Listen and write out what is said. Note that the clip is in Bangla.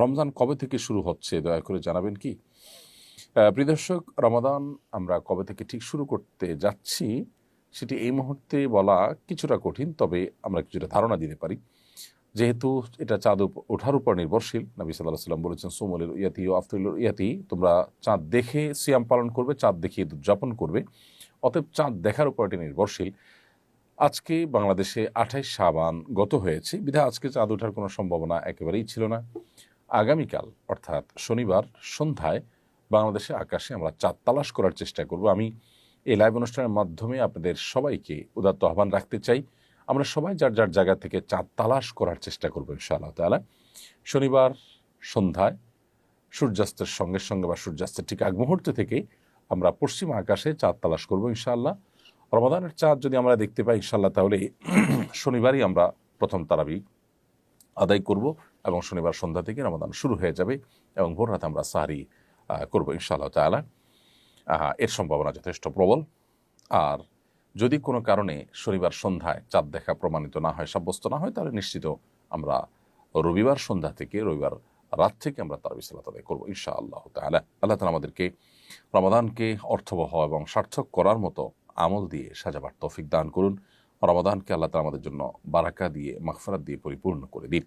রমজান কবে থেকে শুরু হচ্ছে দয়া করে জানাবেন কি? প্রিয় দর্শক, রমাদান আমরা কবে থেকে ঠিক শুরু করতে যাচ্ছি সেটি এই মুহূর্তে বলা কিছুটা কঠিন, তবে আমরা কিছুটা ধারণা দিতে পারি। যেহেতু এটা চাঁদ ওঠার উপর নির্ভরশীল, নবী সাল্লাল্লাহু আলাইহি ওয়াসাল্লাম বলেছেন সুমুল ইয়াতি ও আফতুল ইয়াতি, তোমরা চাঁদ দেখে সিয়াম পালন করবে, চাঁদ দেখে ঈদ উদযাপন করবে। অতএব চাঁদ দেখার উপর এটি নির্ভরশীল। আজকে বাংলাদেশে 28 শাবান গত হয়েছে, বিধায় আজকে চাঁদ ওঠার কোনো সম্ভাবনা একেবারেই ছিল না। আগামীকাল অর্থাৎ শনিবার সন্ধ্যায় বাংলাদেশে আকাশে আমরা চাঁদ তালাশ করার চেষ্টা করব। আমি এই লাইভ অনুষ্ঠানের মাধ্যমে আপনাদের সবাইকে উদাত্ত আহ্বান রাখতে চাই, আমরা সবাই যার যার জায়গা থেকে চাঁদ তালাশ করার চেষ্টা করবো ইনশাআল্লাহ তাআলা। শনিবার সন্ধ্যায় সূর্যাস্তের সঙ্গে সঙ্গে বা সূর্যাস্তের ঠিক আগ মুহূর্ত থেকে আমরা পশ্চিম আকাশে চাঁদ তালাশ করবো ইনশাআল্লাহ। রমাদানের চাঁদ যদি আমরা দেখতে পাই ইনশাআল্লাহ, তাহলে শনিবারই আমরা প্রথম তারাবি আদায় করব এবং শনিবার সন্ধ্যা থেকে রমাদান শুরু হয়ে যাবে এবং ভোর রাতে আমরা সাহারি করবো ইনশাআল্লাহ তাআলা। এর সম্ভাবনা যথেষ্ট প্রবল। আর যদি কোনো কারণে শনিবার সন্ধ্যায় চাঁদ দেখা প্রমাণিত না হয়, সাব্যস্ত না হয়, তাহলে নিশ্চিত আমরা রবিবার সন্ধ্যা থেকে রবিবার রাত থেকে আমরা তারাবি সালাত আদায় করবো ইনশাআল্লাহ তাআলা। আল্লাহ তাআলা আমাদেরকে রমাদানকে অর্থবহ এবং সার্থক করার মতো আমল দিয়ে সাজাবার তৌফিক দান করুন। রমাদানকে আল্লাহ তাআলা আমাদের জন্য বারাকা দিয়ে, মাগফিরাত দিয়ে পরিপূর্ণ করে দিন।